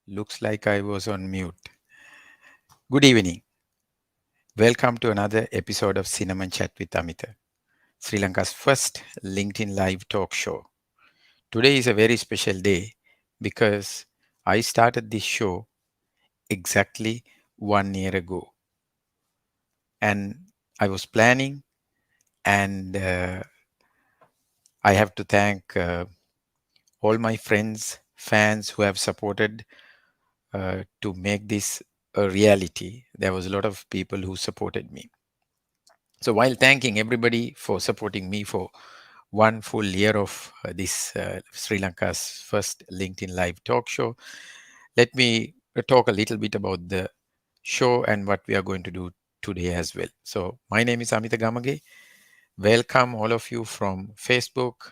Looks like I was on mute. Good evening. Welcome to another episode of Cinnamon Chat with Amita, Sri Lanka's first LinkedIn live talk show. Today is a very special day because I started this show exactly 1 year ago. And I was planning, and I have to thank all my friends, fans who have supported to make this a reality. There was a lot of people who supported me. So while thanking everybody for supporting me for one full year of this Sri Lanka's first LinkedIn Live talk show, let me talk a little bit about the show and what we are going to do today as well. So my name is Amita Gamage. Welcome all of you from Facebook,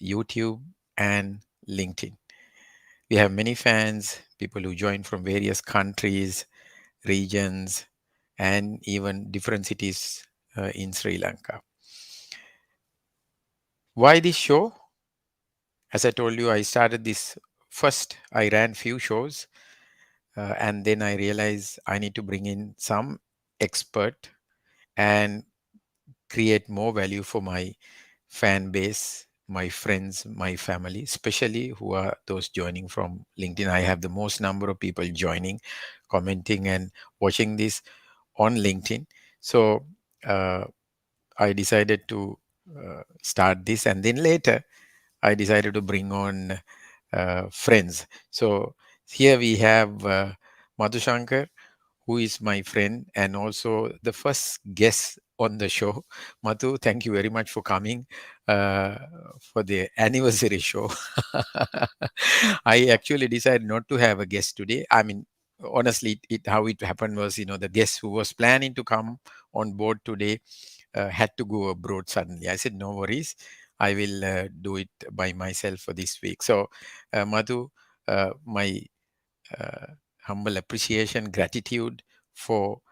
YouTube, and LinkedIn. We have many fans, people who join from various countries, regions, and even different cities in Sri Lanka. Why this show? As I told you, I started this first. I ran few shows, and then I realized I need to bring in some expert and create more value for my fan base, my friends, my family, especially who are those joining from LinkedIn. I have the most number of people joining, commenting, and watching this on LinkedIn. So uh, I decided to start this, and then later I decided to bring on friends. So here we have Madhushankar, who is my friend and also the first guest on the show. Madhu, thank you very much for coming uh, for the anniversary show. I actually decided not to have a guest today. I mean, honestly, how it happened was, the guest who was planning to come on board today had to go abroad suddenly. I said, no worries. I will do it by myself for this week. So, Madhu, my uh, humble appreciation, gratitude for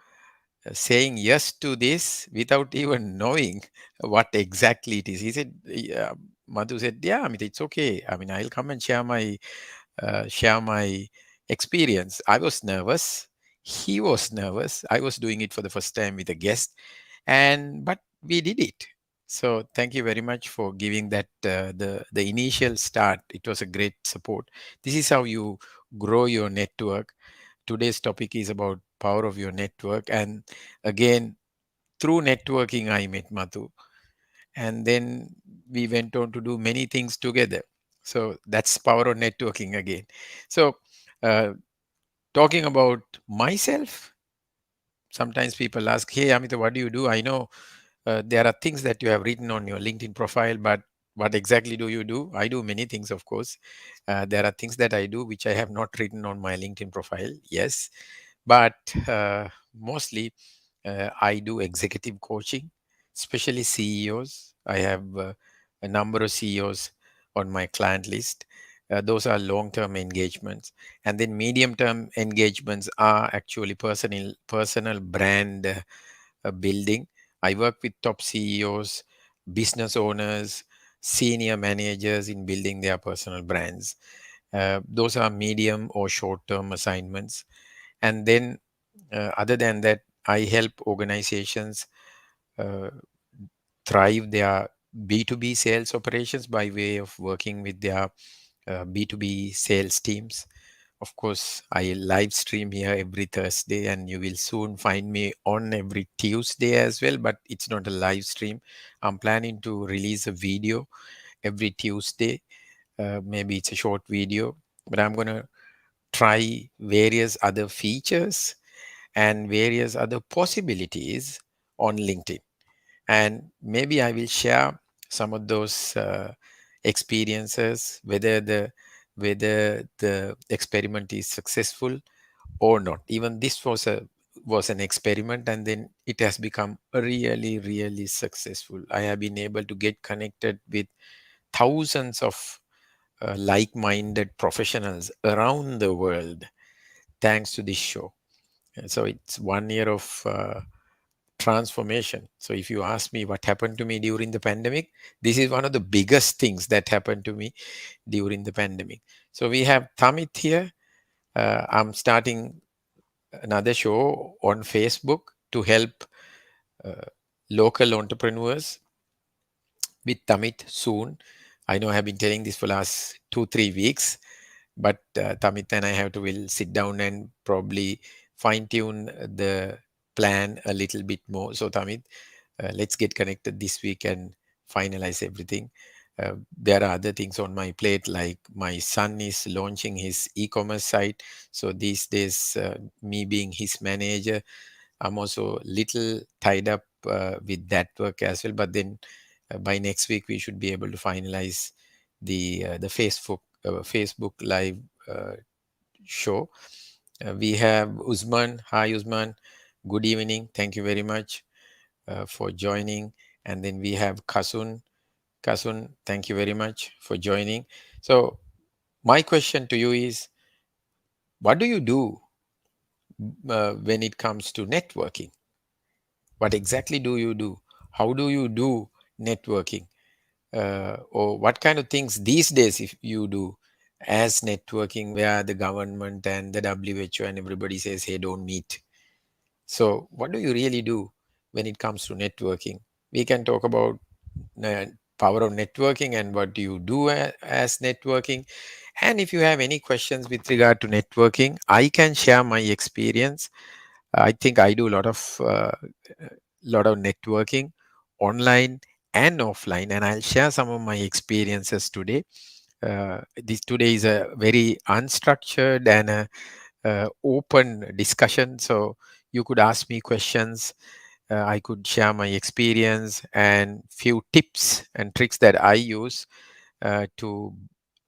saying yes to this without even knowing what exactly it is. He said, yeah, Madhu said, yeah, I mean, it's okay. I mean, I'll come and share my experience. I was nervous. He was nervous. I was doing it for the first time with a guest, but we did it. So thank you very much for giving that the initial start. It was a great support. This is how you grow your network. Today's topic is about power of your network, and again, through networking I met Madhu, and then we went on to do many things together. So that's power of networking again. So uh, talking about myself, sometimes people ask, hey Amita, what do you do? I know there are things that you have written on your LinkedIn profile, but what exactly do you do? I do many things, of course. There are things that I do which I have not written on my LinkedIn profile, yes. But mostly I do executive coaching, especially CEOs. I have a number of CEOs on my client list. Those are long-term engagements, and then medium-term engagements are actually personal brand building. I work with top CEOs, business owners, senior managers in building their personal brands. Those are medium or short-term assignments, and then other than that, I help organizations uh, thrive their B2B sales operations by way of working with their B2B sales teams. Of course, I live stream here every Thursday, and you will soon find me on every Tuesday as well, but it's not a live stream. I'm planning to release a video every Tuesday. Maybe it's a short video, but I'm going to try various other features and various other possibilities on LinkedIn. And maybe I will share some of those experiences, whether the experiment is successful or not. Even this was an experiment, and then it has become really, really successful. I have been able to get connected with thousands of like-minded professionals around the world thanks to this show. So it's 1 year of transformation. So if you ask me what happened to me during the pandemic, this is one of the biggest things that happened to me during the pandemic. So we have Tamit here. I'm starting another show on Facebook to help uh, local entrepreneurs with Tamit soon. I know I have been telling this for last 2-3 weeks, but Tamit and I have to will sit down and probably fine tune the plan a little bit more. So Tamit, let's get connected this week and finalize everything. There are other things on my plate, like my son is launching his e-commerce site. So these days, me being his manager, I'm also little tied up with that work as well. But then by next week, we should be able to finalize the Facebook live show. We have Usman. Hi, Usman. Good evening. Thank you very much for joining. And then we have Kasun. Kasun, thank you very much for joining. So my question to you is, what do you do when it comes to networking? What exactly do you do? How do you do networking? Or what kind of things these days if you do as networking where the government and the WHO and everybody says, hey, don't meet. So what do you really do when it comes to networking? We can talk about power of networking and what do you do as networking. And if you have any questions with regard to networking, I can share my experience. I think I do a lot of networking online and offline, and I'll share some of my experiences today. This today is a very unstructured and open discussion, so you could ask me questions. I could share my experience and few tips and tricks that I use to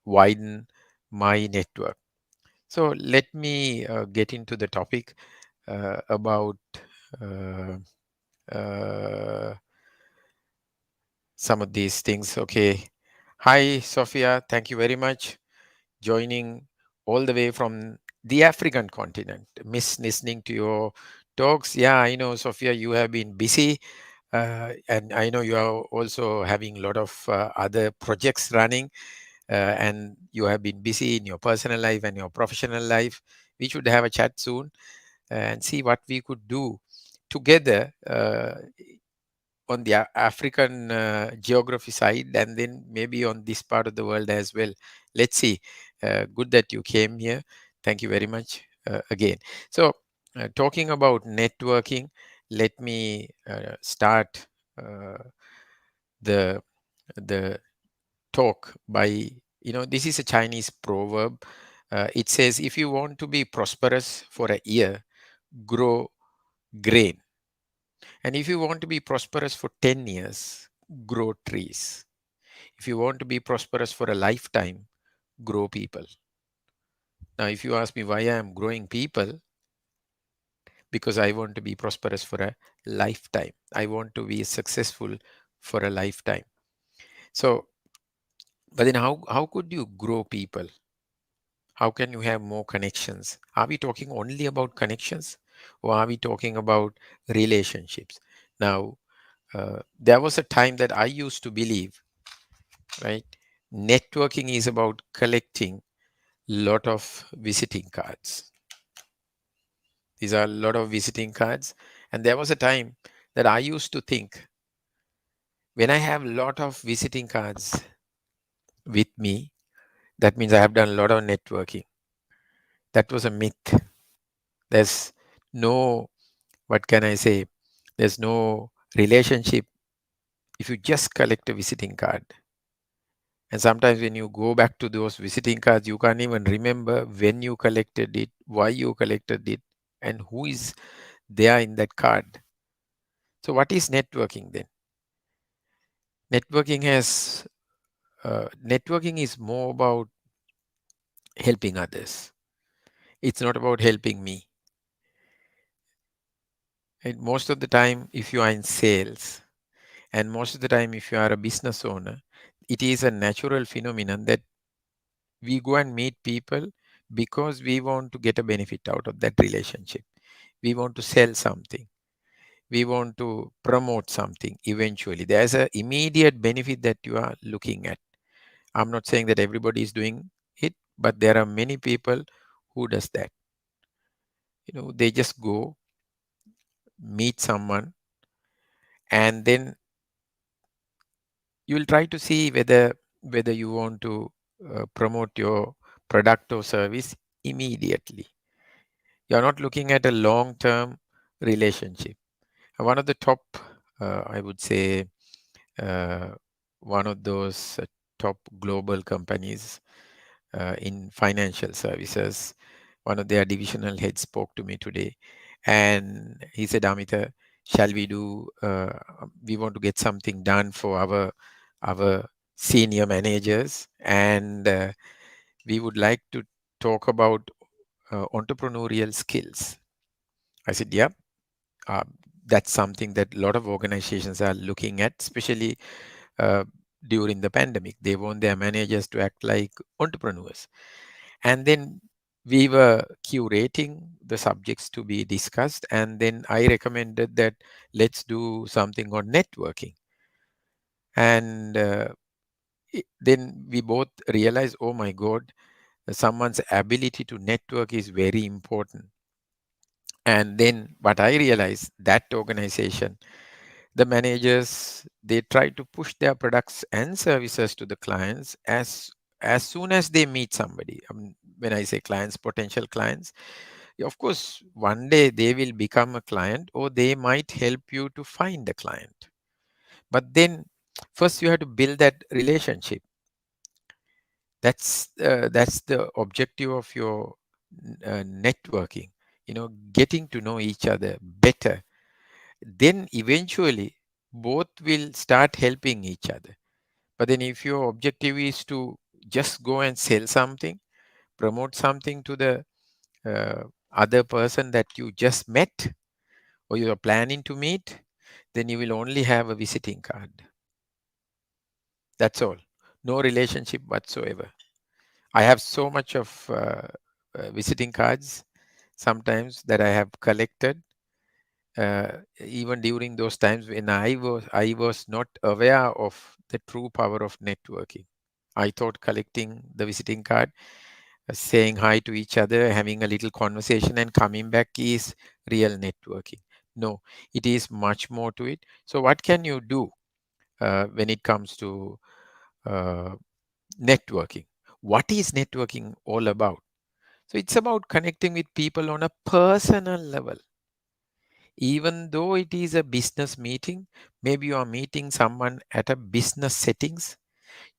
widen my network. So let me get into the topic about uh, uh, some of these things. Okay. Hi, Sophia. Thank you very much joining all the way from the African continent. Miss listening to your talks. Yeah, I know, Sophia, you have been busy. And I know you are also having a lot of other projects running, and you have been busy in your personal life and your professional life. We should have a chat soon and see what we could do together on the African geography side, and then maybe on this part of the world as well. Let's see. Good that you came here. Thank you very much again. So, talking about networking, let me start uh, the the talk by, this is a Chinese proverb. It says, if you want to be prosperous for a year, grow grain. And if you want to be prosperous for 10 years, grow trees. If you want to be prosperous for a lifetime, grow people. Now, if you ask me why I am growing people, because I want to be prosperous for a lifetime. I want to be successful for a lifetime. So, but then how could you grow people? How can you have more connections? Are we talking only about connections, or are we talking about relationships? Now, there was a time that I used to believe, right? Networking is about collecting lot of visiting cards. These are a lot of visiting cards. And there was a time that I used to think, when I have a lot of visiting cards with me, that means I have done a lot of networking. That was a myth. There's no, what can I say? There's no relationship if you just collect a visiting card. And sometimes when you go back to those visiting cards, you can't even remember when you collected it, why you collected it, and who is there in that card. So, what is networking then? Networking has networking is more about helping others. It's not about helping me. And most of the time, if you are in sales, and most of the time, if you are a business owner, it is a natural phenomenon that we go and meet people because we want to get a benefit out of that relationship. We want to sell something. We want to promote something eventually. There's an immediate benefit that you are looking at. I'm not saying that everybody is doing it, but there are many people Who does that? They just go meet someone, and then you will try to see whether you want to promote your product or service immediately. You're not looking at a long term relationship. One of the top, I would say, uh, one of those top global companies in financial services, one of their divisional heads spoke to me today, and he said, Amita, shall we do, we want to get something done for our senior managers, and we would like to talk about entrepreneurial skills. I said, yeah, uh, that's something that a lot of organizations are looking at, especially uh, during the pandemic. They want their managers to act like entrepreneurs. And then we were curating the subjects to be discussed. And then I recommended that let's do something on networking. And then we both realized, oh my God, someone's ability to network is very important. And then what I realized, that organization, the managers, they try to push their products and services to the clients as soon as they meet somebody. When I say clients, potential clients, of course, one day they will become a client, or they might help you to find a client. But then first you have to build that relationship. That's the objective of your networking. Getting to know each other better. Then eventually both will start helping each other. But then if your objective is to just go and sell something, promote something to the uh, other person that you just met or you are planning to meet, then you will only have a visiting card. That's all. No relationship whatsoever. I have so much of visiting cards sometimes that I have collected, even during those times when I was not aware of the true power of networking. I thought collecting the visiting card, saying hi to each other, having a little conversation, and coming back is real networking. No, it is much more to it. So, what can you do when it comes to uh, networking? What is networking all about? So, it's about connecting with people on a personal level. Even though it is a business meeting, maybe you are meeting someone at a business settings,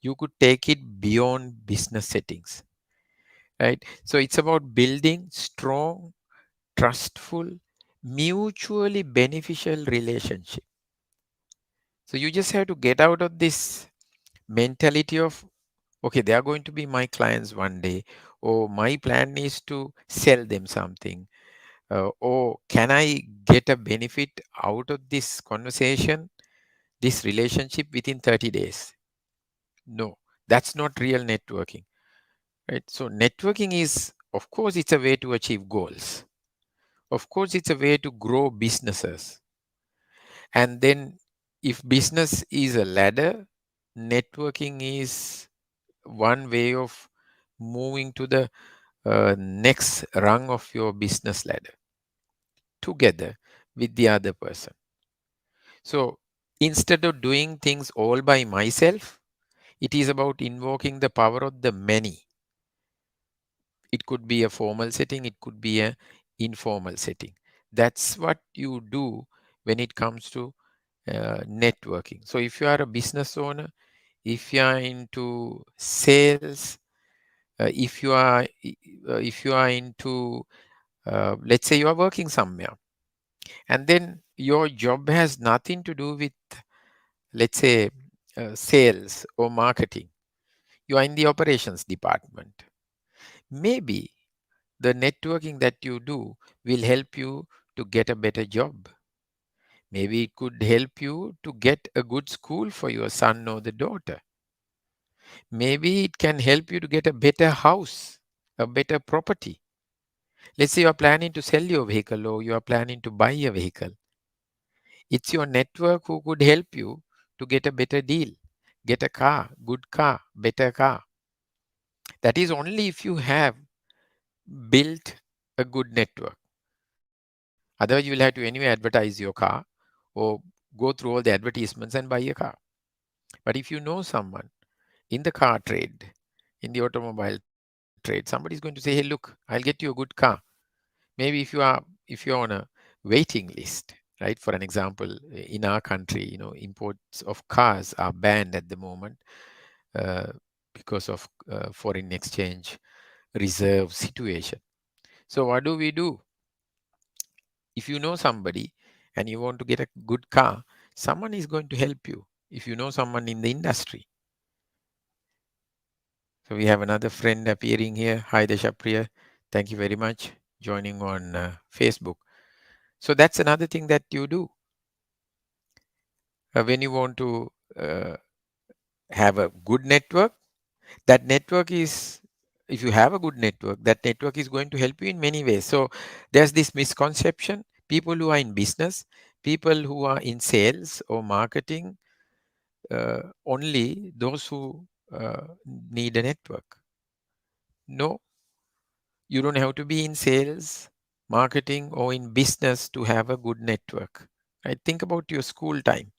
you could take it beyond business settings, right? So it's about building strong, trustful, mutually beneficial relationship. So you just have to get out of this mentality of, okay, they are going to be my clients one day, or my plan is to sell them something, or can I get a benefit out of this conversation, this relationship within 30 days? No, that's not real networking, right? So networking is, of course, it's a way to achieve goals. Of course, it's a way to grow businesses. And then if business is a ladder, networking is one way of moving to the next rung of your business ladder together with the other person. So instead of doing things all by myself, it is about invoking the power of the many. It could be a formal setting, it could be a informal setting. That's what you do when it comes to networking. So if you are a business owner, if you are into sales, if you are into let's say you are working somewhere, and then your job has nothing to do with, let's say, sales or marketing. You are in the operations department. Maybe the networking that you do will help you to get a better job. Maybe it could help you to get a good school for your son or the daughter. Maybe it can help you to get a better house, a better property. Let's say you are planning to sell your vehicle or you are planning to buy a vehicle. It's your network who could help you to get a better deal, get a car, good car, better car. That is only if you have build a good network. Otherwise, you will have to anyway advertise your car or go through all the advertisements and buy a car. But if you know someone in the car trade, in the automobile trade, somebody's going to say, hey, look, I'll get you a good car. Maybe if you're on a waiting list, right? For an example, in our country, imports of cars are banned at the moment uh, because of foreign exchange reserve situation. So what do we do? If you know somebody and you want to get a good car, someone is going to help you. If you know someone in the industry. So we have another friend appearing here. Hi, Deshapriya. Thank you very much joining on Facebook. So that's another thing that you do when you want to uh, have a good network. That network is, if you have a good network, that network is going to help you in many ways. So there's this misconception: people who are in business, people who are in sales or marketing, only those who need a network. No, you don't have to be in sales, marketing, or in business to have a good network. Right? Think about your school time.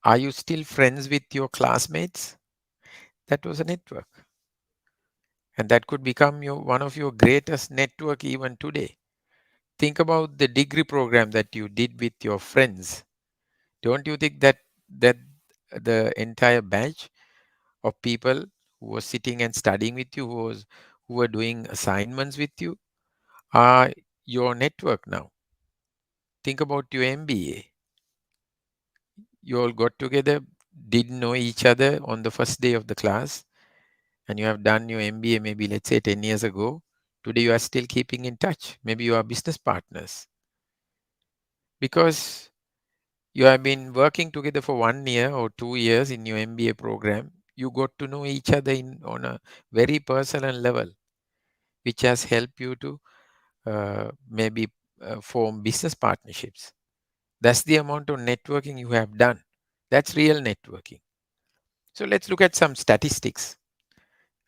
Are you still friends with your classmates? That was a network. And that could become one of your greatest network even today. Think about the degree program that you did with your friends. Don't you think that the entire batch of people who were sitting and studying with you, who were doing assignments with you, are your network now? Think about your MBA. You all got together, didn't know each other on the first day of the class, and you have done your MBA maybe, let's say, 10 years ago. Today you are still keeping in touch. Maybe you are business partners because you have been working together for 1 year or 2 years in your MBA program. You got to know each other on a very personal level, which has helped you to maybe form business partnerships. That's the amount of networking you have done. That's real networking. So let's look at some statistics.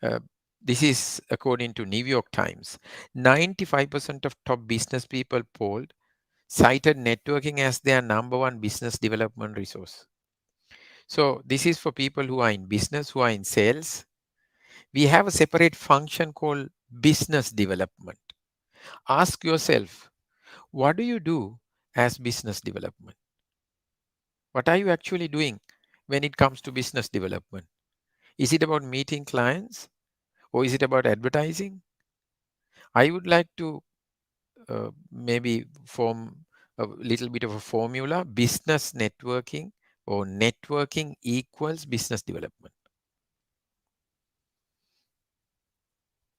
Uh, this is according to New York Times. 95% of top business people polled cited networking as their number one business development resource. So this is for people who are in business, who are in sales. We have a separate function called business development. Ask yourself, what do you do as business development? What are you actually doing when it comes to business development? Is it about meeting clients or is it about advertising? I would like to maybe form a little bit of a formula: business networking or networking equals business development.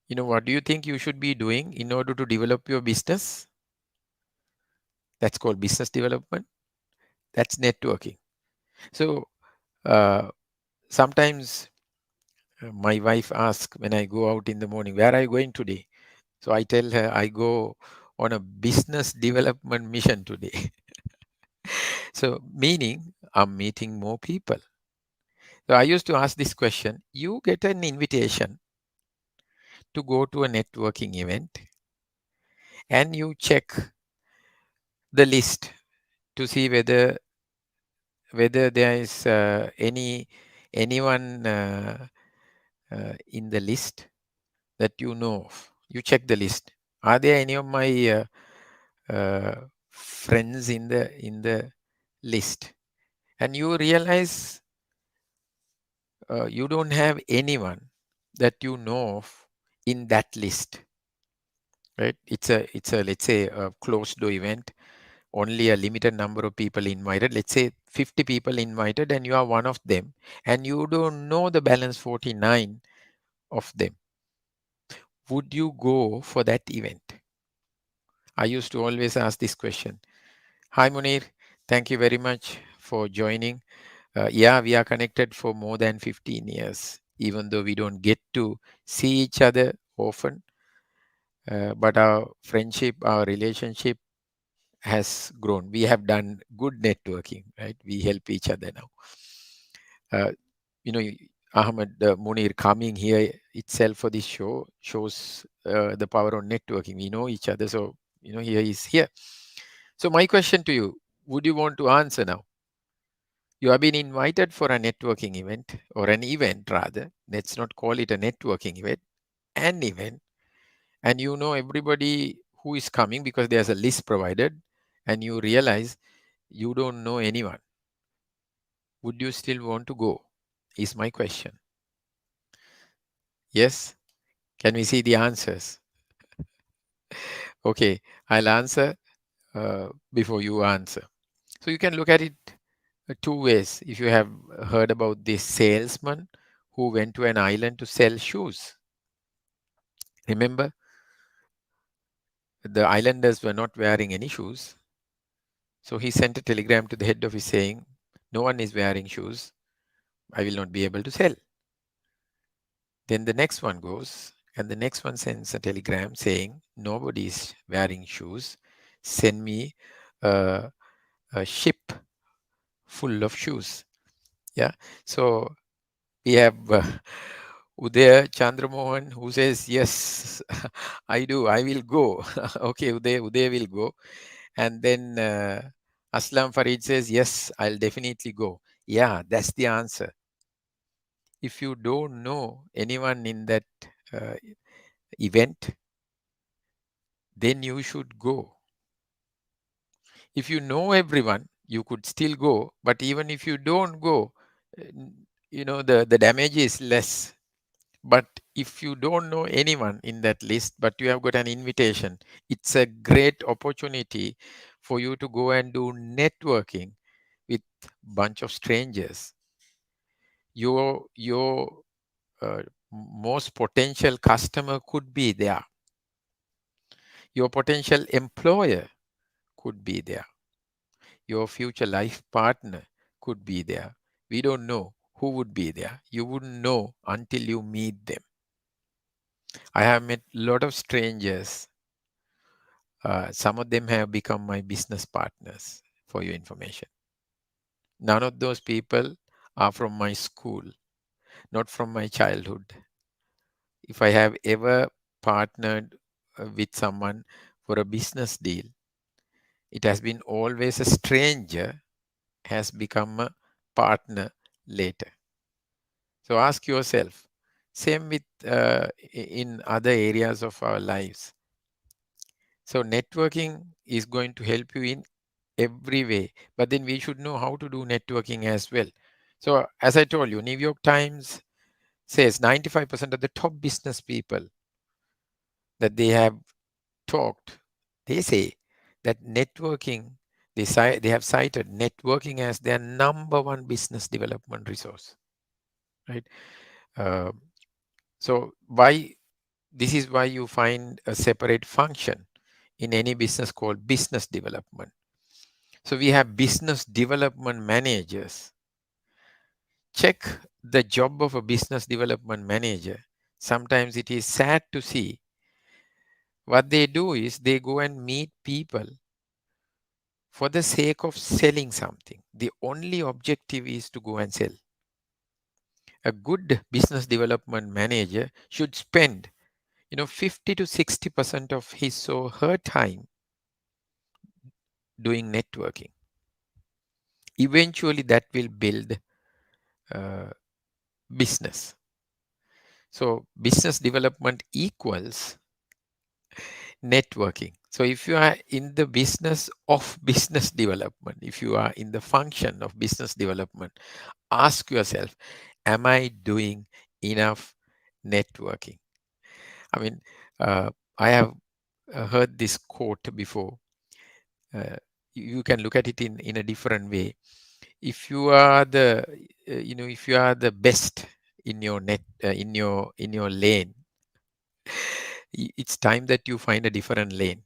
What do you think you should be doing in order to develop your business? That's called business development. That's networking. So uh, sometimes my wife asks when I go out in the morning, where are you going today? So I tell her I go on a business development mission today. So meaning I'm meeting more people. So I used to ask this question: you get an invitation to go to a networking event and you check the list to see whether there is anyone in the list that you know of. You check the list. Are there any of my friends in the list? And you realize you don't have anyone that you know of in that list, right? It's a let's say a closed door event. Only a limited number of people invited. Let's say 50 people invited, and you are one of them, and you don't know the balance 49 of them. Would you go for that event? I used to always ask this question. Hi, Munir. Thank you very much for joining. Yeah, we are connected for more than 15 years, even though we don't get to see each other often. But our friendship, our relationship has grown. We have done good networking, right? We help each other now. Uh, you know, Ahmed Munir coming here itself for this show shows the power of networking. We know each other, so here he's here. So my question to you, would you want to answer now? You have been invited for a networking event, or an event rather. Let's not call it a networking event, an event, and you know everybody who is coming because there's a list provided, and you realize you don't know anyone. Would you still want to go? Is my question. Yes? Can we see the answers? Okay, I'll answer before you answer. So you can look at it two ways. If you have heard about this salesman who went to an island to sell shoes, remember the islanders were not wearing any shoes. So he sent a telegram to the head office saying, no one is wearing shoes. I will not be able to sell. Then the next one goes, and the next one sends a telegram saying, nobody is wearing shoes. Send me a ship full of shoes. Yeah. So we have Uday Chandramohan who says, yes, I do. I will go. Okay, Uday will go. And then Aslam Farid says, yes, I'll definitely go. Yeah, that's the answer. If you don't know anyone in that uh, event, then you should go. If you know everyone, you could still go. But even if you don't go, uh, the damage is less. But if you don't know anyone in that list, but you have got an invitation, it's a great opportunity for you to go and do networking with bunch of strangers. Your most potential customer could be there. Your potential employer could be there. Your future life partner could be there. We don't know who would be there. You wouldn't know until you meet them. I have met a lot of strangers. Some of them have become my business partners, for your information. None of those people are from my school, not from my childhood. If I have ever partnered with someone for a business deal, it has been always a stranger has become a partner later. So ask yourself, same with in other areas of our lives. So networking is going to help you in every way, but then we should know how to do networking as well. So as I told you, New York Times says 95% of the top business people that they have talked, they say that networking, they have cited networking as their number one business development resource, right? Uh, so this is why you find a separate function in any business called business development. So we have business development managers. Check the job of a business development manager. Sometimes it is sad to see what they do is they go and meet people for the sake of selling something. The only objective is to go and sell. A good business development manager should spend 50 to 60% of his or her time doing networking. Eventually that will build business. So business development equals networking. So if you are in the business of business development, if you are in the function of business development, ask yourself, am I doing enough networking? I mean, I have heard this quote before. You can look at it in a different way. If you are if you are the best in your in your lane, it's time that you find a different lane.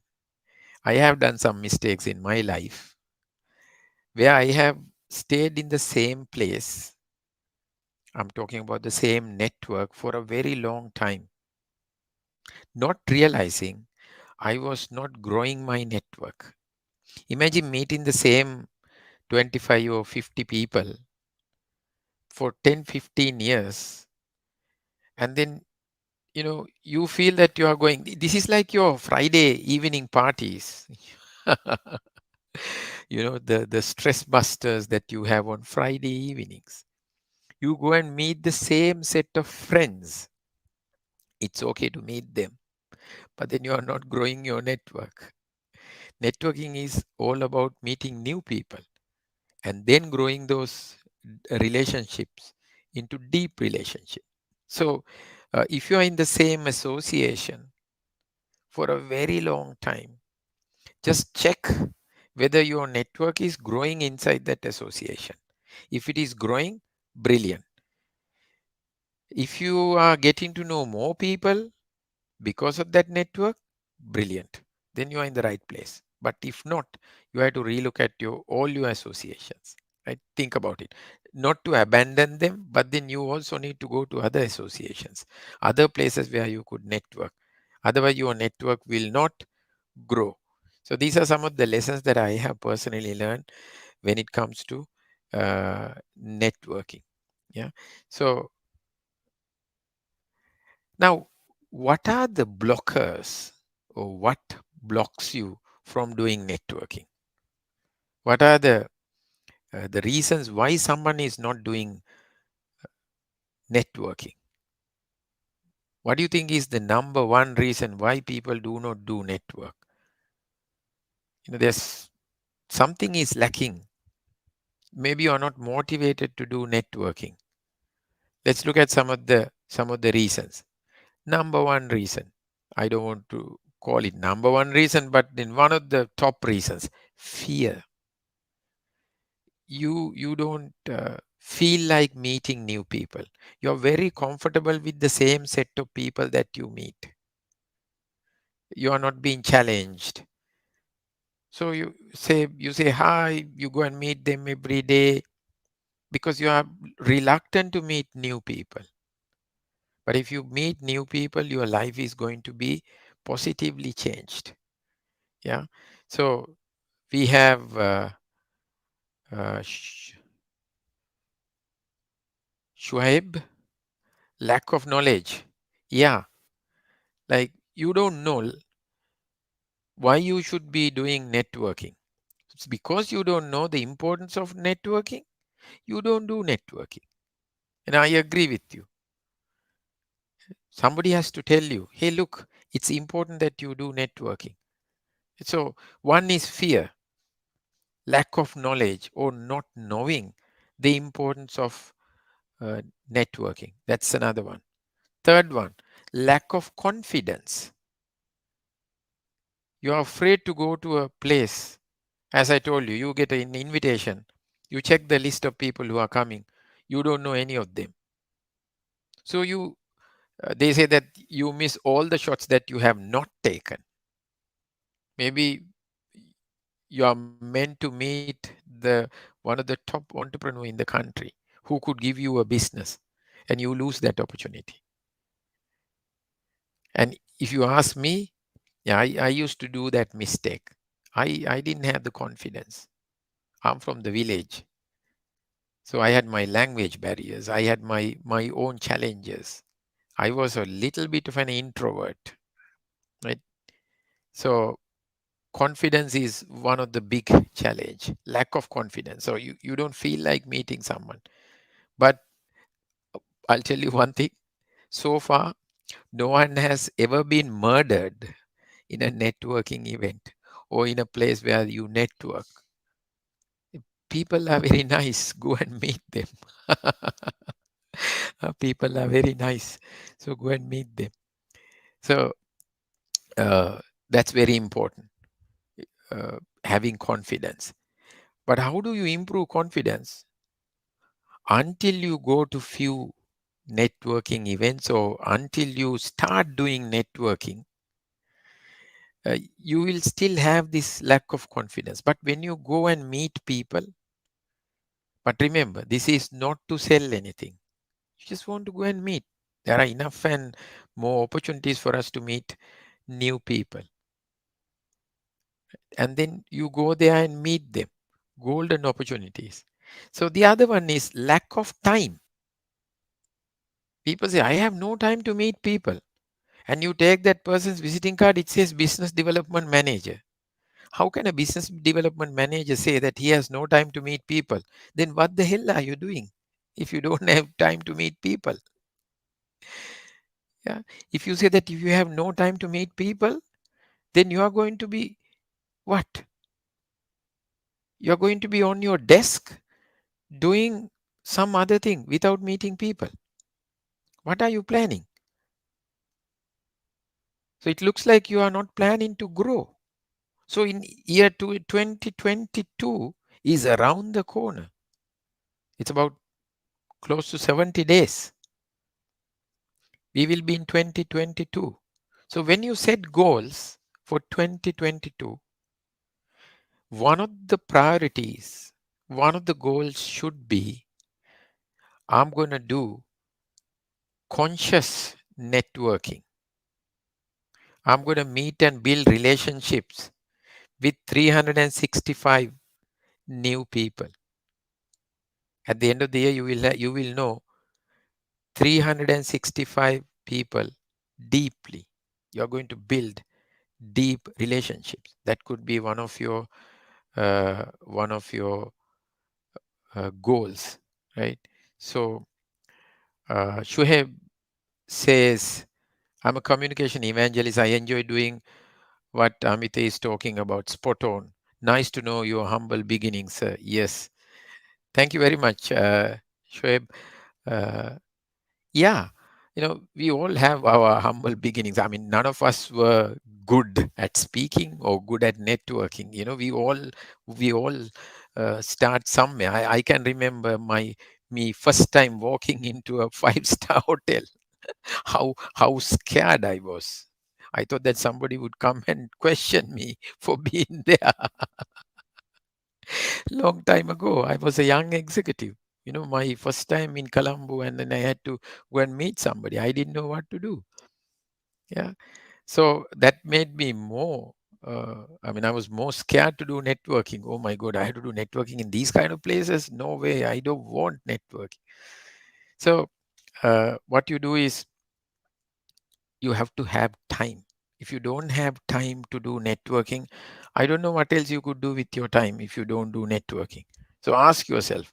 I have done some mistakes in my life where I have stayed in the same place. I'm talking about the same network for a very long time, not realizing I was not growing my network. Imagine meeting the same 25 or 50 people for 10, 15 years, and then you feel that you are going, this is like your Friday evening parties. The stress busters that you have on Friday evenings. You go and meet the same set of friends. It's okay to meet them, but then you are not growing your network. Networking is all about meeting new people and then growing those relationships into deep relationship. So if you are in the same association for a very long time, just check whether your network is growing inside that association. If it is growing, brilliant. If you are getting to know more people because of that network, brilliant. Then you are in the right place. But if not, you have to relook at all your associations. Right? Think about it. Not to abandon them, but then you also need to go to other associations, other places where you could network. Otherwise, your network will not grow. So these are some of the lessons that I have personally learned when it comes to networking. Yeah. So now, what are the blockers, or what blocks you from doing networking? What are the reasons why someone is not doing networking? What do you think is the number one reason why people do not do network? There's something is lacking. Maybe you're not motivated to do networking. Let's look at some of the reasons. Number one reason. I don't want to call it number one reason, but in one of the top reasons, fear. You don't feel like meeting new people. You're very comfortable with the same set of people that you meet. You are not being challenged. So you say hi, you go and meet them every day because you are reluctant to meet new people. But if you meet new people, your life is going to be positively changed. Yeah. So we have Shuaib, lack of knowledge. Yeah. Like you don't know why you should be doing networking. It's because you don't know the importance of networking. You don't do networking. And I agree with you. Somebody has to tell you, hey, look, it's important that you do networking. So one is fear, lack of knowledge, or not knowing the importance of networking. That's another one. Third one, lack of confidence. You're afraid to go to a place. As I told you, you get an invitation. You check the list of people who are coming. You don't know any of them. So they say that you miss all the shots that you have not taken. Maybe you are meant to meet one of the top entrepreneur in the country who could give you a business, and you lose that opportunity. And if you ask me, yeah, I used to do that mistake. I didn't have the confidence. I'm from the village. So I had my language barriers. I had my own challenges. I was a little bit of an introvert, right? So confidence is one of the big challenge. Lack of confidence. So you don't feel like meeting someone. But I'll tell you one thing. So far, no one has ever been murdered in a networking event or in a place where you network. People are very nice. Go and meet them. People are very nice. So go and meet them. So that's very important, having confidence. But how do you improve confidence? Until you go to few networking events or until you start doing networking, you will still have this lack of confidence. But when you go and meet people, but remember, this is not to sell anything. You just want to go and meet. There are enough and more opportunities for us to meet new people. And then you go there and meet them. Golden opportunities. So the other one is lack of time. People say, I have no time to meet people. And you take that person's visiting card, it says business development manager. How can a business development manager say that he has no time to meet people? Then what the hell are you doing if you don't have time to meet people? Yeah. If you say that if you have no time to meet people, then you are going to be what? You're going to be on your desk doing some other thing without meeting people. What are you planning? So it looks like you are not planning to grow. So in year 2022 is around the corner. It's about close to 70 days. We will be in 2022. So when you set goals for 2022, one of the priorities, one of the goals should be I'm going to do conscious networking. I'm going to meet and build relationships with 365 new people. At the end of the year, you will know 365 people deeply. You're going to build deep relationships. That could be one of your goals, right? So Shuhaib says, I'm a communication evangelist. I enjoy doing what Amita is talking about. Spot on. Nice to know your humble beginnings, sir. Yes. Thank you very much, Shoaib. Uh, yeah, we all have our humble beginnings. I mean, none of us were good at speaking or good at networking. We all start somewhere. I can remember me first time walking into a five-star hotel. How scared I was. I thought that somebody would come and question me for being there. Long time ago, I was a young executive. My first time in Colombo, and then I had to go and meet somebody. I didn't know what to do. Yeah. So that made me more, I mean, I was more scared to do networking. Oh my God, I had to do networking in these kind of places? No way, I don't want networking. So what you do is you have to have time. If you don't have time to do networking, I don't know what else you could do with your time if you don't do networking. So ask yourself,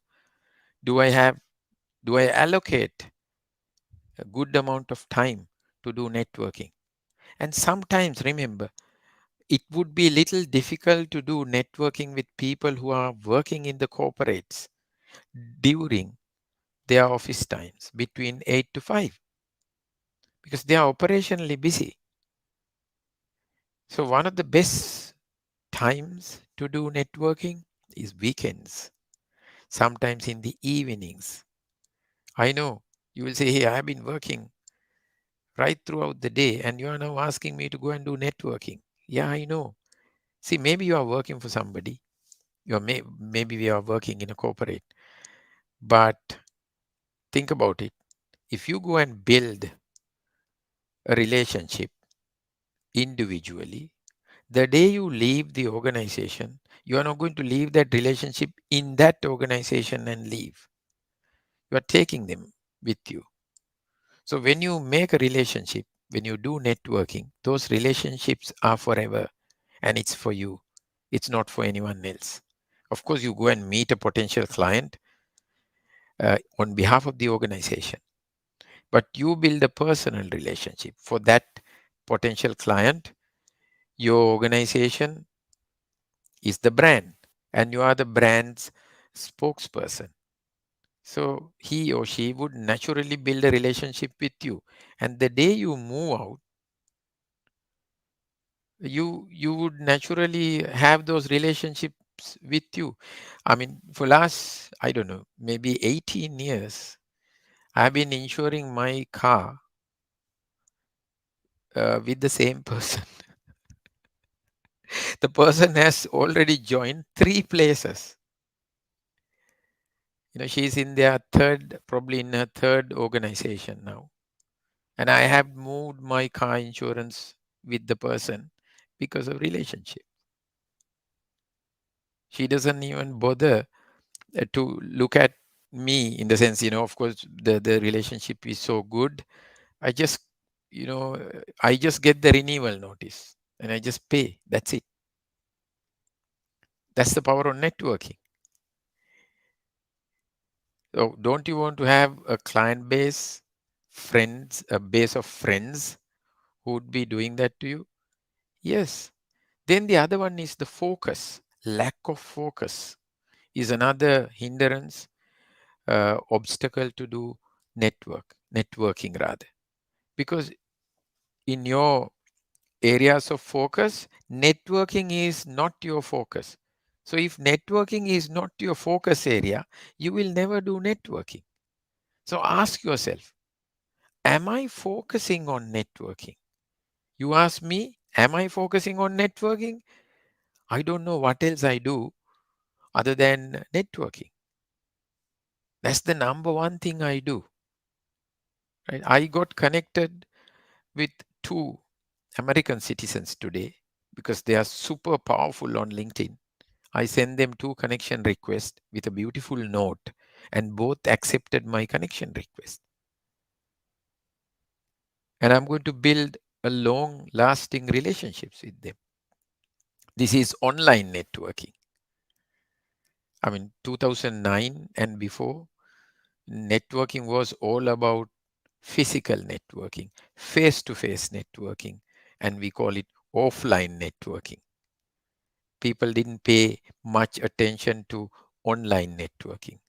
do I have do I allocate a good amount of time to do networking? And sometimes remember, it would be a little difficult to do networking with people who are working in the corporates during their office times between 8 to 5 because they are operationally busy. So one of the best times to do networking is weekends, sometimes in the evenings. I know you will say, hey, I've been working right throughout the day and you are now asking me to go and do networking. Yeah, I know. See, maybe you are working for somebody. Maybe we are working in a corporate. But think about it. If you go and build a relationship individually, the day you leave the organization, you are not going to leave that relationship in that organization and leave. You are taking them with you. So when you make a relationship, when you do networking, those relationships are forever and it's for you. It's not for anyone else. Of course, you go and meet a potential client on behalf of the organization, but you build a personal relationship for that potential client. Your organization is the brand and you are the brand's spokesperson. So he or she would naturally build a relationship with you. And the day you move out, you would naturally have those relationships with you. I mean, for last, I don't know, maybe 18 years, I've been insuring my car with the same person. The person has already joined 3 places. She's in their third, probably in her third organization now. And I have moved my car insurance with the person because of relationship. She doesn't even bother to look at me in the sense, of course, the relationship is so good. I just, I just get the renewal notice and I just pay. That's it. That's the power of networking. So don't you want to have a client base, friends, a base of friends who would be doing that to you? Yes. Then the other one is the focus. Lack of focus is another hindrance, obstacle to do networking rather. Because in your areas of focus, networking is not your focus. So if networking is not your focus area, you will never do networking. So ask yourself, am I focusing on networking? You ask me, am I focusing on networking? I don't know what else I do other than networking. That's the number one thing I do. Right? I got connected with two American citizens today because they are super powerful on LinkedIn. I sent them two connection requests with a beautiful note, and both accepted my connection request. And I'm going to build a long lasting relationships with them. This is online networking. I mean, 2009 and before, networking was all about physical networking, face to face networking, and we call it offline networking. People didn't pay much attention to online networking.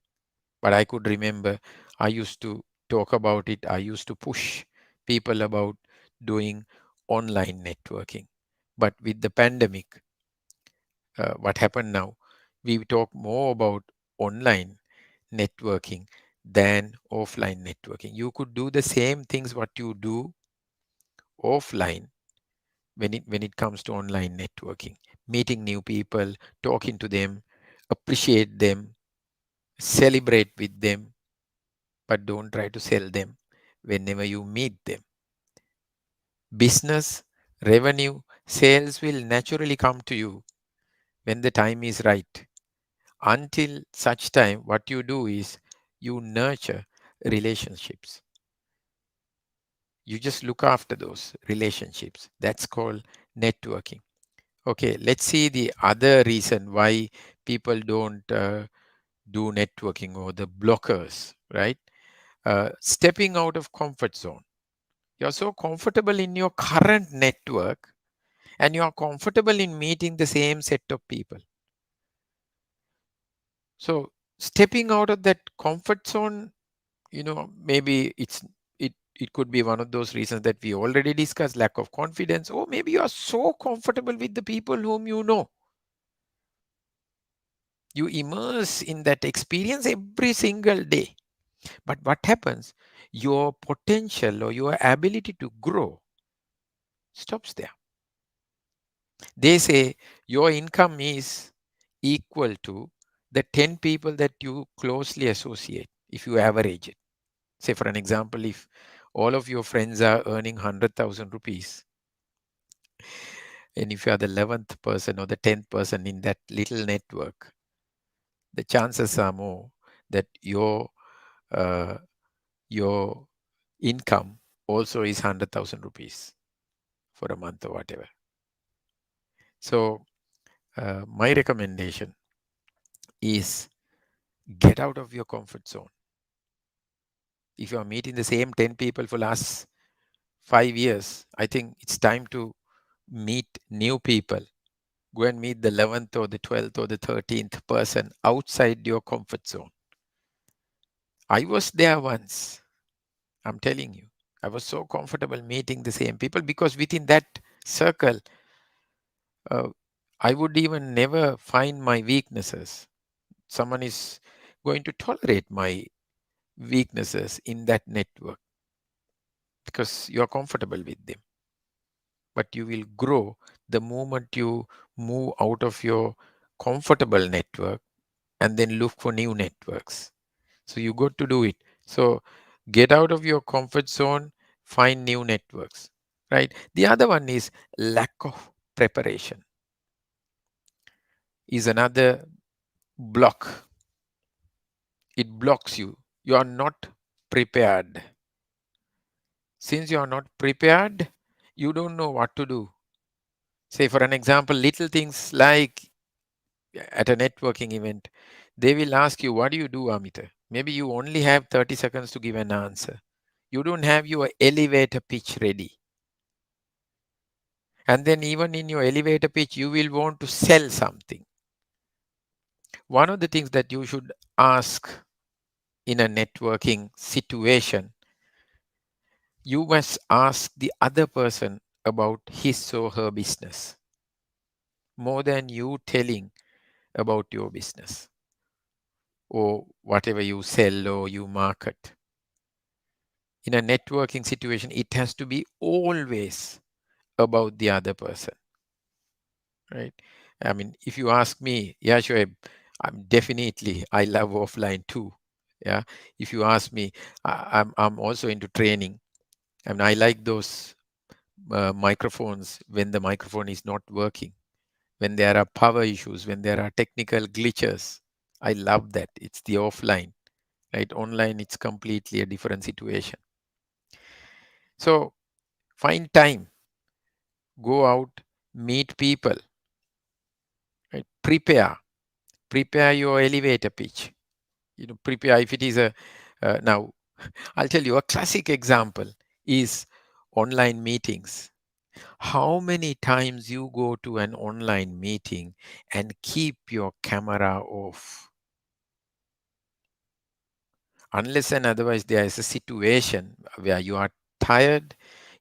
But I could remember I used to talk about it. I used to push people about doing online networking. But with the pandemic, what happened now? We talk more about online networking than offline networking. You could do the same things what you do offline when it comes to online networking, meeting new people, talking to them, appreciate them, celebrate with them, but don't try to sell them whenever you meet them. Business, revenue, sales will naturally come to you when the time is right. Until such time, what you do is you nurture relationships. You just look after those relationships. That's called networking. Okay, let's see the other reason why people don't do networking or the blockers, right? Stepping out of comfort zone. You're so comfortable in your current network and you're comfortable in meeting the same set of people. So stepping out of that comfort zone, maybe it could be one of those reasons that we already discussed, lack of confidence, or maybe you are so comfortable with the people whom you know. You immerse in that experience every single day. But what happens? Your potential or your ability to grow stops there. They say your income is equal to the 10 people that you closely associate, if you average it. Say, for an example, if all of your friends are earning 100,000 rupees, and if you are the 11th person or the 10th person in that little network, the chances are more that uh, your income also is 100,000 rupees for a month or whatever. So, my recommendation is get out of your comfort zone. If you are meeting the same 10 people for last 5 years, I think it's time to meet new people. Go and meet the 11th or the 12th or the 13th person outside your comfort zone. I was there once. I'm telling you. I was so comfortable meeting the same people because within that circle, uh, I would even never find my weaknesses. Someone is going to tolerate my weaknesses in that network because you're comfortable with them. But you will grow the moment you move out of your comfortable network and then look for new networks. So you got to do it. So get out of your comfort zone, find new networks, right? The other one is lack of preparation is another block It blocks you. You are not prepared. Since you are not prepared, you don't know what to do. Say, for an example, little things like at a networking event, they will ask you, what do you do, Amita? Maybe you only have 30 seconds to give an answer. You don't have your elevator pitch ready. And then even in your elevator pitch, you will want to sell something. One of the things that you should ask in a networking situation, you must ask the other person about his or her business more than you telling about your business or whatever you sell or you market. In a networking situation, it has to be always about the other person, right? I mean, if you ask me, yeah, sure, I love offline too. Yeah. If you ask me, I'm also into training. I mean, I like those microphones when the microphone is not working, when there are power issues, when there are technical glitches. I love that. It's the offline, right? Online, it's completely a different situation. So find time, go out, meet people, right? Prepare your elevator pitch. Prepare if it is a, now I'll tell you a classic example is online meetings. How many times you go to an online meeting and keep your camera off? Unless and otherwise there is a situation where you are tired,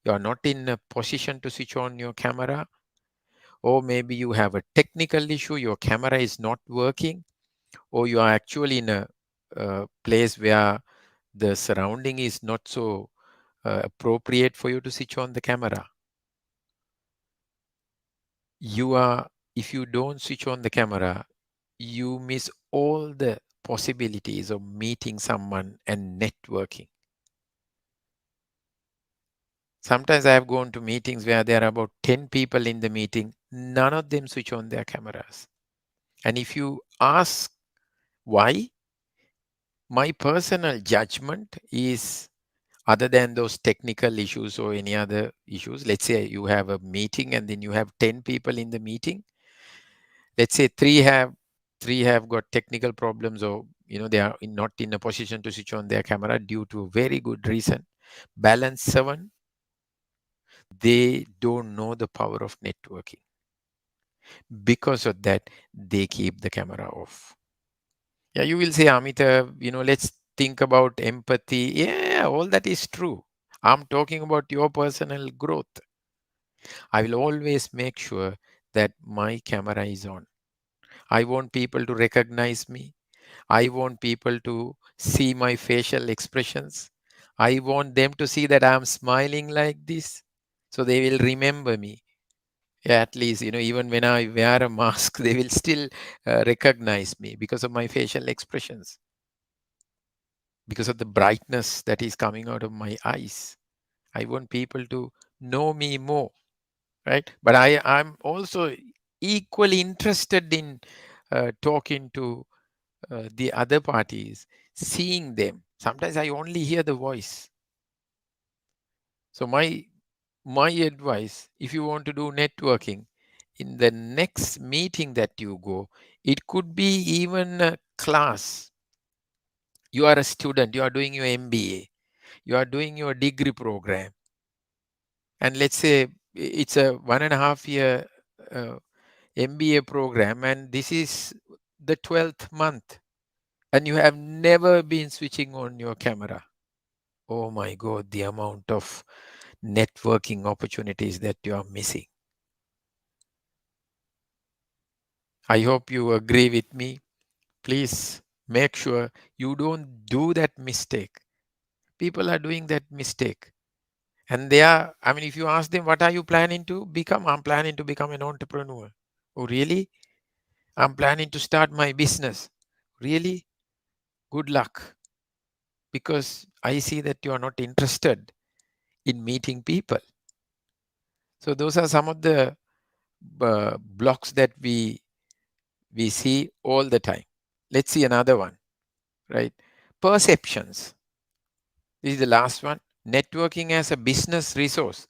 you are not in a position to switch on your camera, or maybe you have a technical issue, your camera is not working, or you are actually in a place where the surrounding is not so appropriate for you to switch on the camera. If you don't switch on the camera, you miss all the possibilities of meeting someone and networking. Sometimes I have gone to meetings where there are about 10 people in the meeting, none of them switch on their cameras. And if you ask why, my personal judgment is, other than those technical issues or any other issues, let's say you have a meeting and then you have 10 people in the meeting. Let's say three have got technical problems, or they are not in a position to switch on their camera due to a very good reason. Balance 7, they don't know the power of networking. Because of that, they keep the camera off. Yeah, you will say, Amita, let's think about empathy. Yeah, all that is true. I'm talking about your personal growth. I will always make sure that my camera is on. I want people to recognize me. I want people to see my facial expressions. I want them to see that I'm smiling like this. So they will remember me. Yeah, at least, even when I wear a mask, they will still recognize me because of my facial expressions, because of the brightness that is coming out of my eyes. I want people to know me more, right? But I'm also equally interested in talking to the other parties, seeing them. Sometimes I only hear the voice. So my advice, if you want to do networking, in the next meeting that you go, it could be even a class. You are a student, you are doing your MBA, you are doing your degree program, and let's say it's a 1.5 year MBA program, and this is the 12th month, and you have never been switching on your camera. Oh my God, the amount of networking opportunities that you are missing. I hope you agree with me. Please make sure you don't do that mistake. People are doing that mistake. And if you ask them, what are you planning to become? I'm planning to become an entrepreneur. Oh, really? I'm planning to start my business. Really? Good luck. Because I see that you are not interested in meeting people. So those are some of the blocks that we see all the time. Let's see another one. right? Perceptions. This is the last one. Networking as a business resource.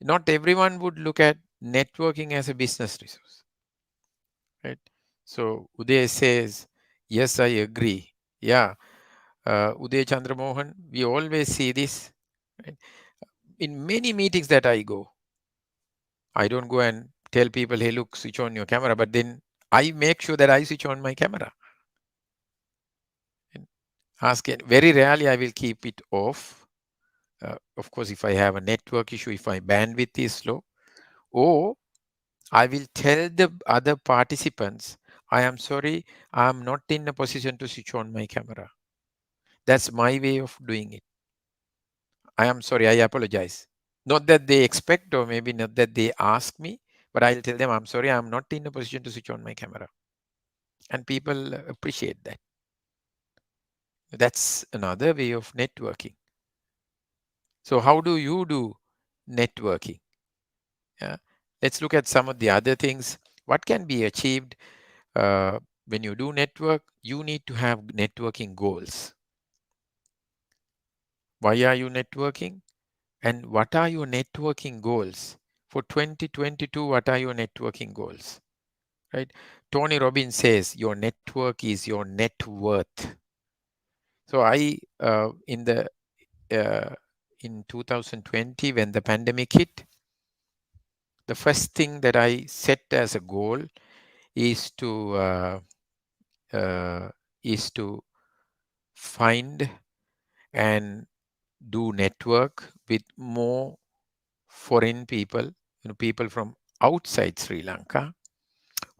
Not everyone would look at networking as a business resource, right? So Uday says, yes, I agree. Yeah. Uday Chandramohan, we always see this, right? In many meetings that I go, I don't go and tell people, hey, look, switch on your camera, but then I make sure that I switch on my camera. And ask it. Very rarely I will keep it off. Of course, if I have a network issue, if my bandwidth is slow, or I will tell the other participants, I am sorry, I am not in a position to switch on my camera. That's my way of doing it. I am sorry, I apologize. Not that they expect, or maybe not that they ask me, but I'll tell them, I'm sorry, I'm not in a position to switch on my camera. And people appreciate that. That's another way of networking. So, how do you do networking? Yeah. Let's look at some of the other things. What can be achieved when you do network? You need to have networking goals. Why are you networking? And what are your networking goals? For 2022, what are your networking goals? Right? Tony Robbins says your network is your net worth. So in 2020, when the pandemic hit, the first thing that I set as a goal is to uh, is to find and do network with more foreign people, people from outside Sri Lanka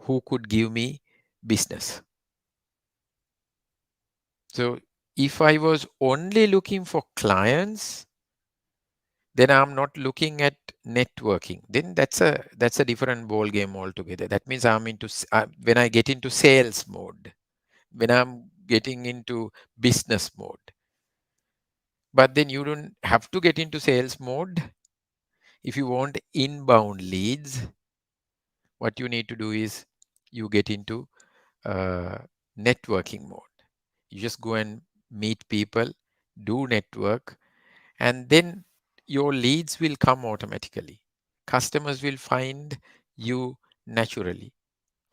who could give me business. So if I was only looking for clients, then I'm not looking at networking. Then that's a different ball game altogether. That means when I get into sales mode, when I'm getting into business mode. But then you don't have to get into sales mode. If you want inbound leads, what you need to do is you get into uh, networking mode. You just go and meet people, do network, and then your leads will come automatically. Customers will find you naturally.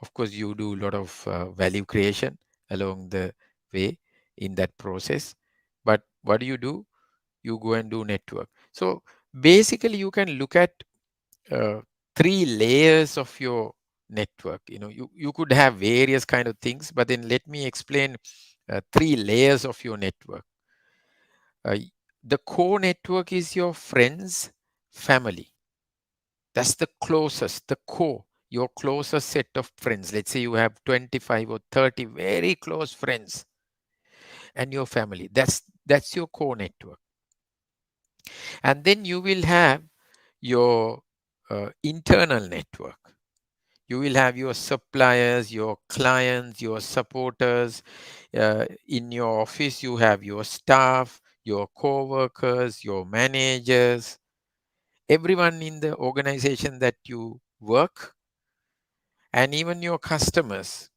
Of course, you do a lot of value creation along the way in that process. But what do? You go and do network. So basically, you can look at uh, three layers of your network. You could have various kind of things, but then let me explain three layers of your network. Uh, the core network is your friends, family. That's the closest, the core, your closest set of friends. Let's say you have 25 or 30 very close friends and your family. That's your core network. And then you will have your internal network. You will have your suppliers, your clients, your supporters. In your office, you have your staff, your co-workers, your managers, everyone in the organization that you work, and even your customers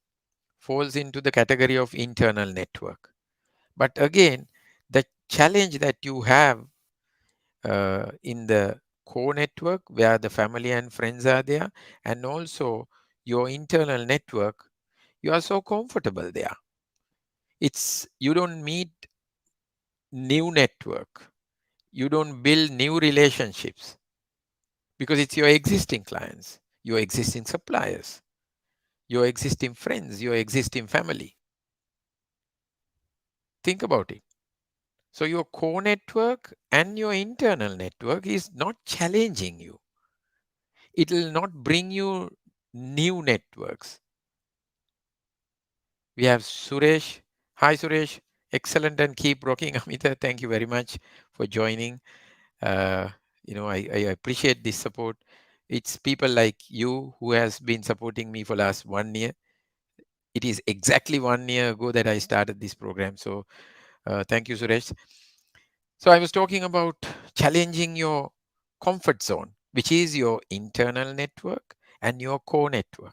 falls into the category of internal network. But again, the challenge that you have in the core network where the family and friends are there, and also your internal network, you are so comfortable there. You don't meet new network, you don't build new relationships because it's your existing clients, your existing suppliers, your existing friends, your existing family. Think about it. So your core network and your internal network is not challenging you. It will not bring you new networks. We have Suresh. Hi, Suresh. Excellent and keep rocking. Amita, thank you very much for joining. Uh, I appreciate this support. It's people like you who has been supporting me for last 1 year. It is exactly 1 year ago that I started this program. So thank you, Suresh. So I was talking about challenging your comfort zone, which is your internal network and your core network.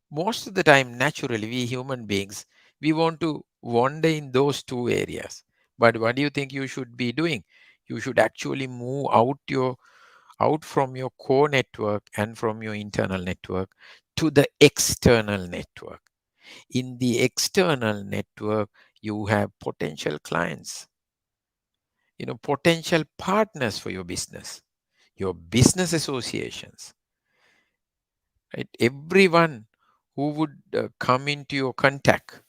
Most of the time, naturally, we human beings, we want to wander in those two areas. But what do you think you should be doing? You should actually move out from your core network and from your internal network to the external network. In the external network, you have potential clients, potential partners for your business associations, right? Everyone who would come into your contact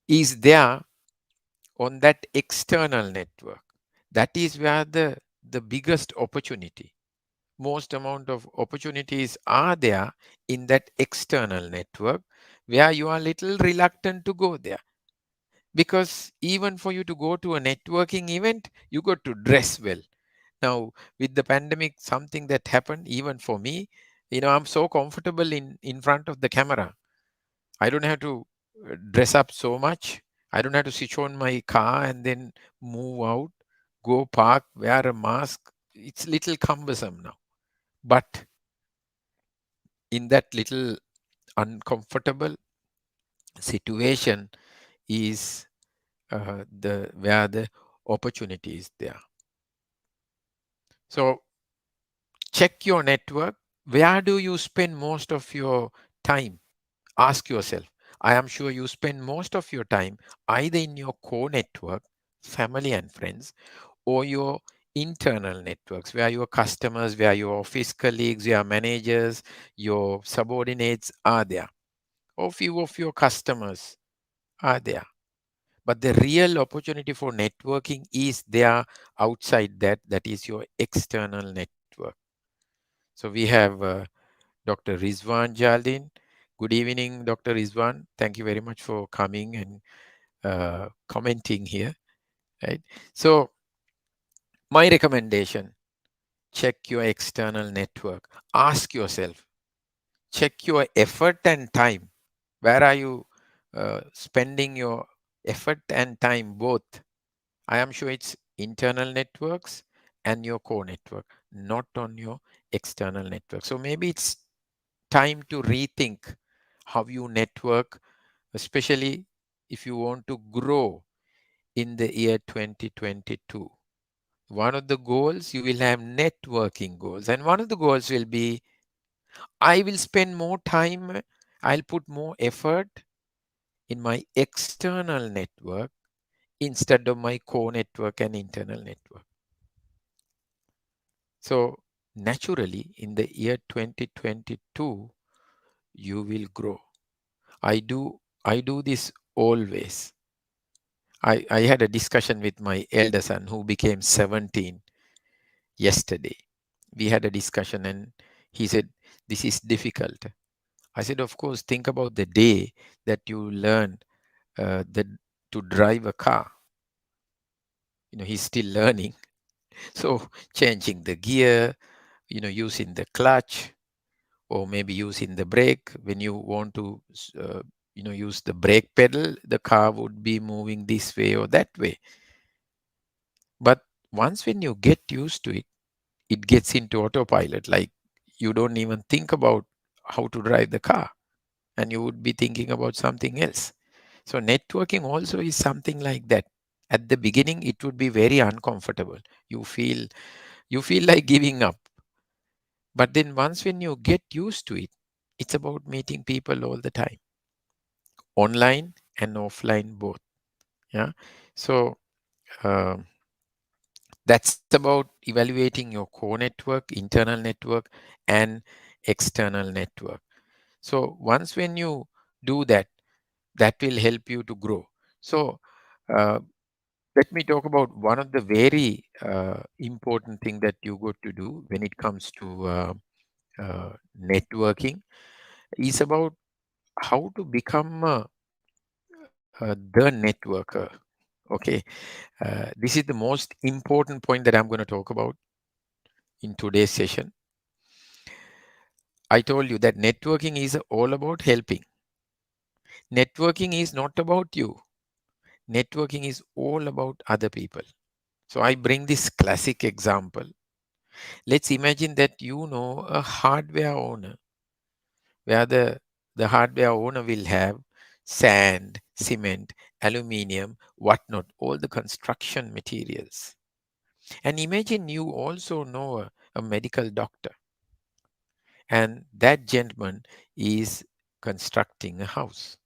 is there on that external network. That is where the biggest opportunity, most amount of opportunities are there in that external network, where you are little reluctant to go there. Because even for you to go to a networking event, you got to dress well. Now, with the pandemic, something that happened, even for me, I'm so comfortable in front of the camera. I don't have to dress up so much. I don't have to switch on my car and then move out, go park, wear a mask. It's little cumbersome now. But in that little uncomfortable situation is the where the opportunity is there. So check your network. Where do you spend most of your time? Ask yourself. I am sure you spend most of your time either in your core network, family and friends, or your internal networks, where your customers, where your office colleagues, your managers, your subordinates are there, or few of your customers are there. But the real opportunity for networking is there outside that is your external network. So we have Dr. Rizwan Jaldin. Good evening, Dr. Rizwan. Thank you very much for coming and commenting here. Right. So my recommendation: check your external network. Ask yourself, check your effort and time. Where are you spending your effort and time both? I am sure it's internal networks and your core network, not on your external network. So maybe it's time to rethink how you network, especially if you want to grow in the year 2022. One of the goals, you will have networking goals, and one of the goals will be I will spend more time, I'll put more effort in my external network instead of my core network and internal network. So naturally, in the year 2022, you will grow. I do this always. I had a discussion with my elder son who became 17 yesterday. We had a discussion and he said, "This is difficult." I said, "Of course, think about the day that you learned to drive a car." He's still learning. So changing the gear, using the clutch, or maybe using the brake. When you want to, use the brake pedal, the car would be moving this way or that way. But once when you get used to it, it gets into autopilot. Like you don't even think about how to drive the car, and you would be thinking about something else. So networking also is something like that. At the beginning, it would be very uncomfortable. You feel like giving up. But then once when you get used to it, it's about meeting people all the time, online and offline both. Yeah. So um, that's about evaluating your core network, internal network, and external network. So once when you do that, that will help you to grow. So uh, let me talk about one of the very important thing that you got to do when it comes to networking is about how to become the networker. Okay, this is the most important point that I'm going to talk about in today's session. I told you that networking is all about helping. Networking is not about you. Networking is all about other people. So I bring this classic example. Let's imagine that you know a hardware owner, where the hardware owner will have sand, cement, aluminium, whatnot, all the construction materials. And imagine you also know a medical doctor, and that gentleman is constructing a house.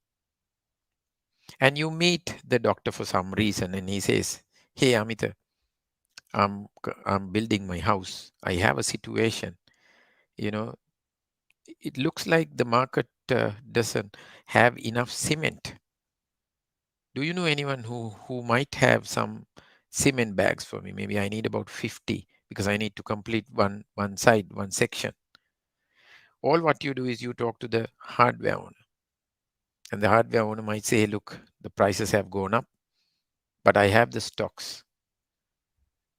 And you meet the doctor for some reason, and he says, "Hey, Amita, I'm building my house. I have a situation. You know, it looks like the market doesn't have enough cement. Do you know anyone who might have some cement bags for me? Maybe I need about 50 because I need to complete one side, one section." All what you do is you talk to the hardware owner, and the hardware owner might say, "Look, the prices have gone up, but I have the stocks."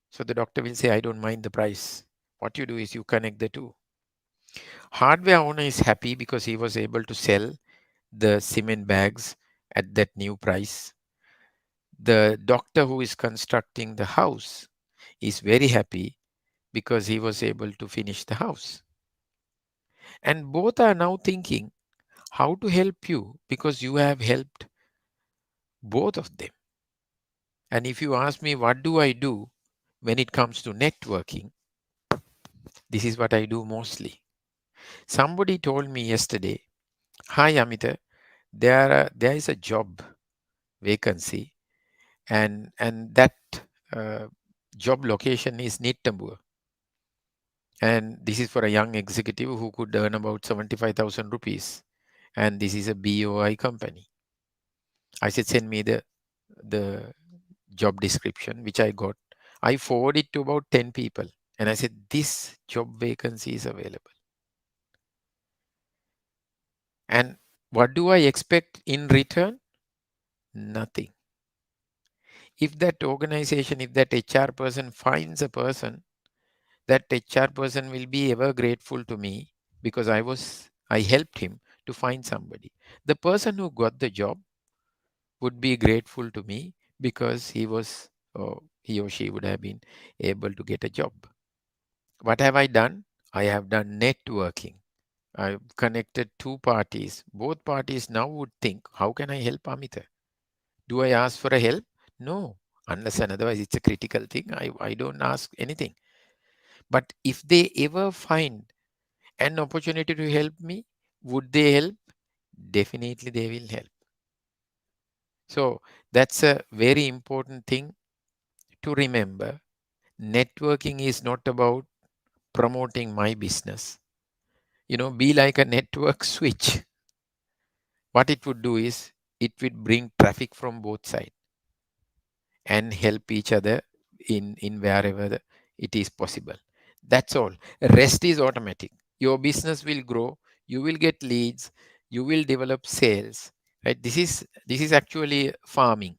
So the doctor will say, "I don't mind the price." What you do is you connect the two. Hardware owner is happy because he was able to sell the cement bags at that new price. The doctor who is constructing the house is very happy because he was able to finish the house. And both are now thinking how to help you because you have helped both of them. And if you ask me, what do I do when it comes to networking? This is what I do mostly. Somebody told me yesterday, "Hi, Amita, there is a job vacancy, and that uh, job location is Nittambur. And this is for a young executive who could earn about 75,000 rupees. And this is a BOI company." I said, "Send me the job description," which I got. I forwarded it to about 10 people. And I said, "This job vacancy is available." And what do I expect in return? Nothing. If that organization, if that HR person finds a person, that HR person will be ever grateful to me because I helped him to find somebody. The person who got the job would be grateful to me because he or she would have been able to get a job. What have I done? I have done networking. I've connected two parties. Both parties now would think, how can I help Amita? Do I ask for a help? No, unless and otherwise it's a critical thing. I don't ask anything. But if they ever find an opportunity to help me, would they help? Definitely they will help. So that's a very important thing to remember. Networking is not about promoting my business. Be like a network switch. What it would do is it would bring traffic from both sides and help each other in wherever it is possible. That's all. Rest is automatic. Your business will grow, you will get leads, you will develop sales. Right? This is actually farming.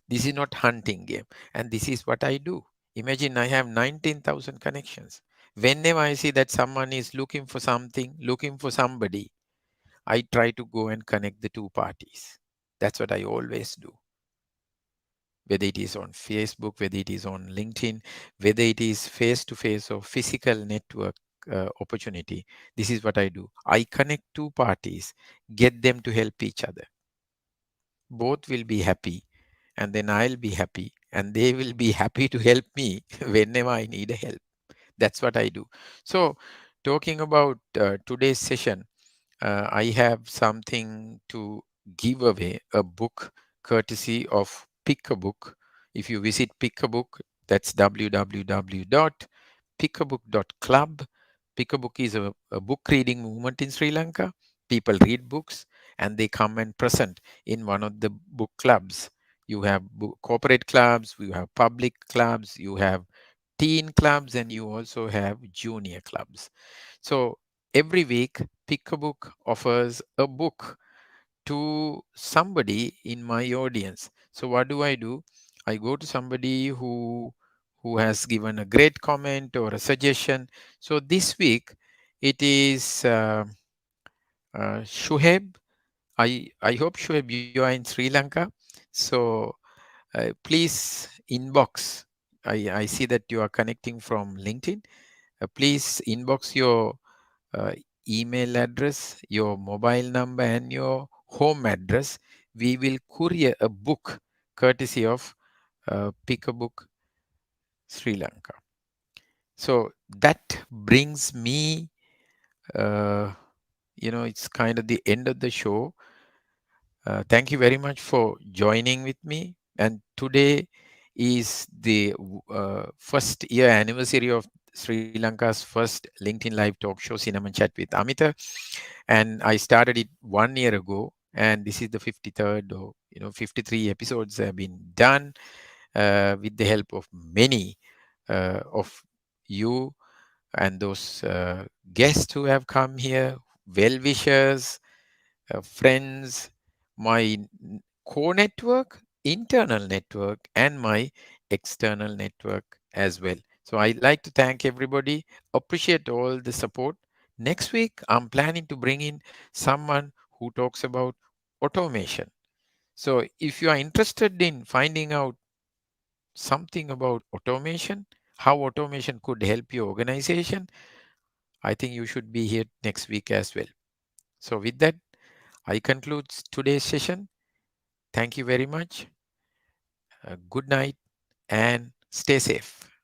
This is not hunting game. And this is what I do. Imagine I have 19,000 connections. Whenever I see that someone is looking for something, looking for somebody, I try to go and connect the two parties. That's what I always do. Whether it is on Facebook, whether it is on LinkedIn, whether it is face to face or physical network opportunity, this is what I do. I connect two parties, get them to help each other. Both will be happy, and then I'll be happy, and they will be happy to help me whenever I need a help. That's what I do. So, talking about today's session, I have something to give away, a book courtesy of Pick a Book. If you visit Pick a Book, that's www.pickabook.club. Pick a Book is a book reading movement in Sri Lanka. People read books and they come and present in one of the book clubs. You have corporate clubs, you have public clubs, you have teen clubs, and you also have junior clubs. So every week, Pick a Book offers a book to somebody in my audience. So what do? I go to somebody who has given a great comment or a suggestion. So this week it is Shuheb. I hope Shuheb you are in Sri Lanka. So please inbox. I see that you are connecting from LinkedIn. Please inbox your uh, email address, your mobile number, and your home address, we will courier a book courtesy of Pick a Book Sri Lanka. So that brings me, uh, it's kind of the end of the show. Thank you very much for joining with me. And today is the first year anniversary of Sri Lanka's first LinkedIn Live talk show, Cinnamon Chat with Amita. And I started it 1 year ago. And this is the 53rd, or 53 episodes have been done with the help of many of you and those guests who have come here, well wishers, friends, my core network, internal network, and my external network as well. So I like to thank everybody, appreciate all the support. Next week, I'm planning to bring in someone who talks about automation. So if you are interested in finding out something about automation, how automation could help your organization, I think you should be here next week as well. So with that, I conclude today's session. Thank you very much. Good night and stay safe.